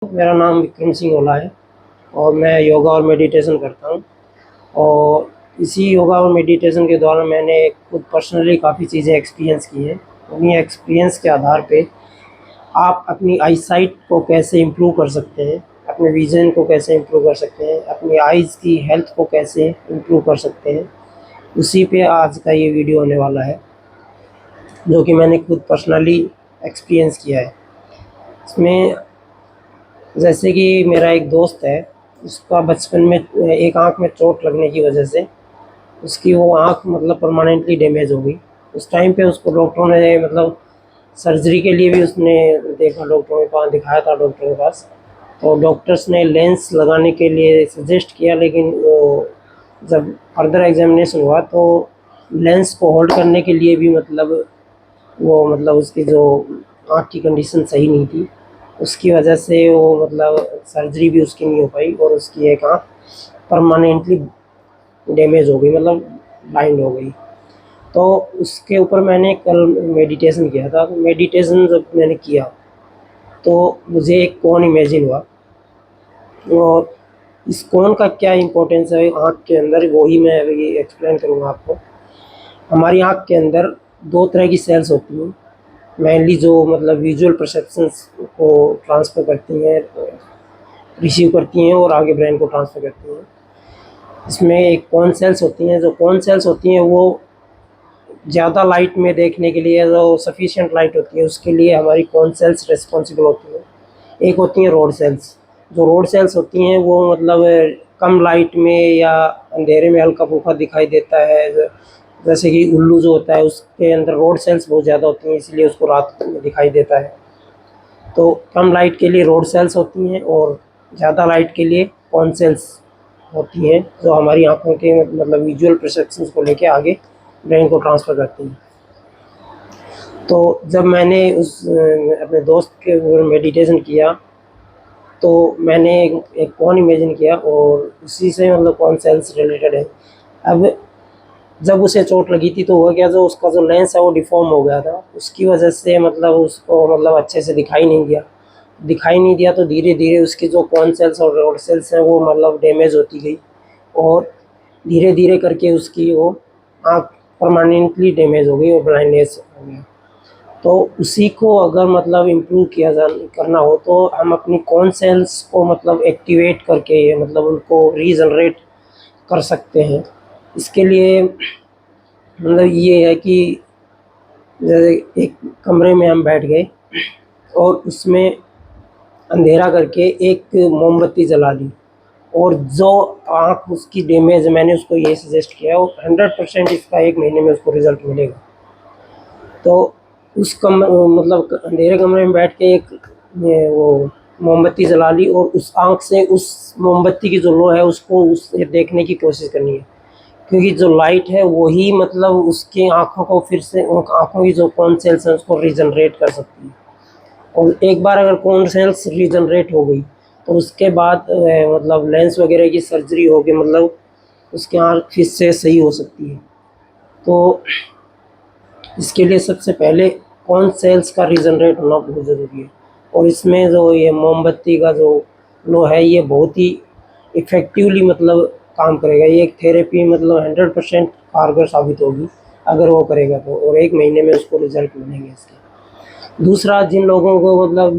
मेरा नाम विक्रम सिंह ओला है और मैं योगा और मेडिटेशन करता हूँ। और इसी योगा और मेडिटेशन के दौरान मैंने खुद पर्सनली काफ़ी चीज़ें एक्सपीरियंस की हैं। उन्हीं एक्सपीरियंस के आधार पे आप अपनी आई साइट को कैसे इम्प्रूव कर सकते हैं, अपने विज़न को कैसे इम्प्रूव कर सकते हैं, अपनी आइज़ की हेल्थ को कैसे इम्प्रूव कर सकते हैं, उसी पे आज का ये वीडियो होने वाला है, जो कि मैंने खुद पर्सनली एक्सपीरियंस किया है। इसमें जैसे कि मेरा एक दोस्त है, उसका बचपन में एक आँख में चोट लगने की वजह से उसकी वो आँख मतलब परमानेंटली डैमेज हो गई। उस टाइम पे उसको डॉक्टरों ने मतलब सर्जरी के लिए भी उसने देखा, डॉक्टरों के पास दिखाया था डॉक्टर के पास। तो डॉक्टर्स ने लेंस लगाने के लिए सजेस्ट किया, लेकिन वो जब फर्दर एग्जामिनेशन हुआ तो लेंस को होल्ड करने के लिए भी मतलब उसकी जो आँख की कंडीशन सही नहीं थी। उसकी वजह से वो मतलब सर्जरी भी उसकी नहीं हो पाई और उसकी एक आँख परमानेंटली डैमेज हो गई, मतलब ब्लाइंड हो गई। तो उसके ऊपर मैंने कल मेडिटेशन किया था। तो मेडिटेशन जब मैंने किया तो मुझे एक कोन इमेजिन हुआ, और इस कोन का क्या इम्पोर्टेंस है आँख के अंदर, वो ही मैं अभी एक्सप्लेन करूँगा आपको। हमारी आँख के अंदर दो तरह की सेल्स होती हैं, मेनली जो मतलब विजुअल परसेप्शंस को ट्रांसफ़र करती हैं, रिसीव करती हैं और आगे ब्रेन को ट्रांसफ़र करती हैं। इसमें एक कॉन सेल्स होती हैं। जो कॉन सेल्स होती हैं वो ज़्यादा लाइट में देखने के लिए, जो सफिशिएंट लाइट होती है उसके लिए हमारी कॉन सेल्स रिस्पॉन्सिबल होती हैं। एक होती हैं रोड सेल्स। जो रोड सेल्स होती हैं वो मतलब कम लाइट में या अंधेरे में हल्का फुल्का दिखाई देता है। जैसे कि उल्लू जो होता है उसके अंदर रोड सेल्स बहुत ज़्यादा होती हैं, इसलिए उसको रात में दिखाई देता है। तो कम लाइट के लिए रोड सेल्स होती हैं और ज़्यादा लाइट के लिए कॉन सेल्स होती हैं, जो हमारी आँखों के मतलब विजुअल परसेप्शंस को लेके आगे ब्रेन को ट्रांसफ़र करती हैं। तो जब मैंने अपने दोस्त के ऊपर मेडिटेशन किया तो मैंने एक कॉन इमेजिन किया और उसी से मतलब कॉन सेल्स रिलेटेड है। अब जब उसे चोट लगी थी तो हुआ क्या, जो उसका जो लेंस है वो डिफ़ॉर्म हो गया था। उसकी वजह से मतलब उसको मतलब अच्छे से दिखाई नहीं दिया। तो धीरे-धीरे उसकी जो कॉन सेल्स और रोड सेल्स हैं वो मतलब डैमेज होती गई और धीरे-धीरे करके उसकी वो आँख परमानेंटली डैमेज हो गई और ब्लाइंडनेस हो गया। तो उसी को अगर मतलब इम्प्रूव करना हो तो हम अपनी कॉन सेल्स को मतलब एक्टिवेट करके मतलब उनको रीजनरेट कर सकते हैं। इसके लिए मतलब ये है कि जैसे एक कमरे में हम बैठ गए और उसमें अंधेरा करके एक मोमबत्ती जला ली, और जो आँख उसकी डैमेज है, मैंने उसको ये सजेस्ट किया और 100% इसका 1 महीने में उसको रिज़ल्ट मिलेगा। तो उस मतलब अंधेरे कमरे में बैठ के एक वो मोमबत्ती जला ली और उस आँख से उस मोमबत्ती की जो लो है उसको उसे देखने की कोशिश करनी है, क्योंकि जो लाइट है वही मतलब उसकी आँखों को फिर से उन आँखों की जो कॉन सेल्स हैं उसको रीजनरेट कर सकती है। और एक बार अगर कॉन सेल्स रीजनरेट हो गई तो उसके बाद मतलब लेंस वगैरह की सर्जरी होके मतलब उसकी आँख फिर से सही हो सकती है। तो इसके लिए सबसे पहले कॉन सेल्स का रीजनरेट होना बहुत ज़रूरी है, और इसमें जो ये मोमबत्ती का जो लो है ये बहुत ही इफ़ेक्टिवली मतलब काम करेगा। ये एक थेरेपी मतलब 100% कारगर साबित होगी अगर वो करेगा तो, और 1 महीने में उसको रिज़ल्ट मिलेंगे इसके। दूसरा, जिन लोगों को मतलब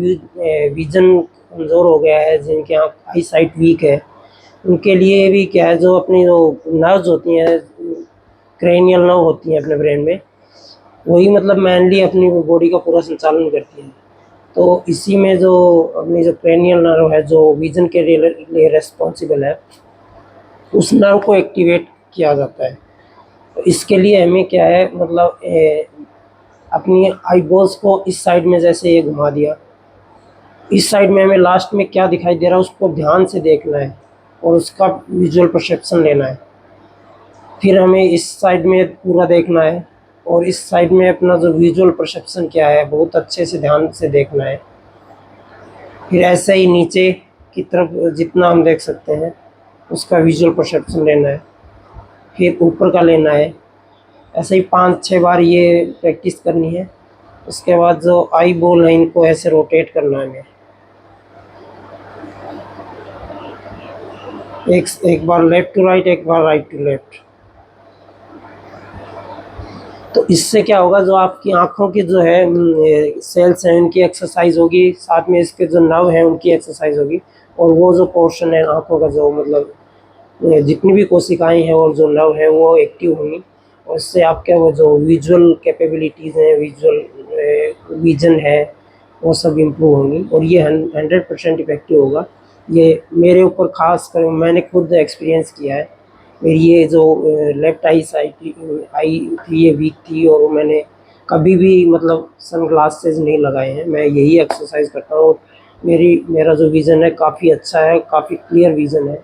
विज़न कमज़ोर हो गया है, जिनकी आई साइट वीक है, उनके लिए भी क्या है, जो अपनी जो नर्व्स होती हैं, क्रेनियल नर्व होती हैं अपने ब्रेन में, वही मतलब मेनली अपनी बॉडी का पूरा संचालन करती है। तो इसी में जो अपनी जो क्रेनियल नर्व है जो विज़न के लिए रिस्पॉन्सिबल है, उस नर्व को एक्टिवेट किया जाता है। तो इसके लिए हमें क्या है मतलब अपनी आईबॉल्स को इस साइड में जैसे ये घुमा दिया, इस साइड में हमें लास्ट में क्या दिखाई दे रहा है उसको ध्यान से देखना है और उसका विजुअल परसेप्शन लेना है। फिर हमें इस साइड में पूरा देखना है और इस साइड में अपना जो विजुअल परसेप्शन क्या है बहुत अच्छे से ध्यान से देखना है। फिर ऐसे ही नीचे की तरफ जितना हम देख सकते हैं उसका विजुअल परसेप्शन लेना है, फिर ऊपर का लेना है। ऐसे ही 5-6 बार ये प्रैक्टिस करनी है। उसके बाद जो आई बॉल है इनको ऐसे रोटेट करना है हमें। एक एक बार लेफ्ट टू राइट, एक बार राइट टू लेफ्ट। तो इससे क्या होगा, जो आपकी आँखों की जो है सेल्स हैं उनकी एक्सरसाइज होगी, साथ में इसके जो नर्व हैं उनकी एक्सरसाइज होगी, और वो जो पोर्शन है आँखों का, जो मतलब जितनी भी कोशिकाएं हैं और जो नर्व है वो एक्टिव होंगी, और इससे आपके वो जो विजुअल कैपेबिलिटीज़ हैं, विजुअल विजन है, वो सब इम्प्रूव होंगी, और ये 100% इफेक्टिव होगा। ये मेरे ऊपर खास कर मैंने खुद एक्सपीरियंस किया है। मेरी ये जो लेफ्ट आई साइड आई थी, ये वीक थी, और मैंने कभी भी मतलब सन ग्लासेस नहीं लगाए हैं। मैं यही एक्सरसाइज करता हूँ, और मेरा जो विज़न है काफ़ी अच्छा है, काफ़ी क्लियर विज़न है,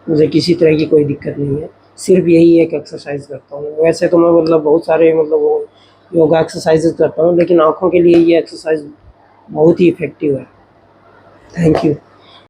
मुझे किसी तरह की कोई दिक्कत नहीं है। सिर्फ यही एक एक्सरसाइज करता हूँ। वैसे तो मैं मतलब बहुत सारे मतलब वो योगा एक्सरसाइजेज करता हूँ, लेकिन आँखों के लिए ये एक्सरसाइज बहुत ही इफ़ेक्टिव है। Thank you.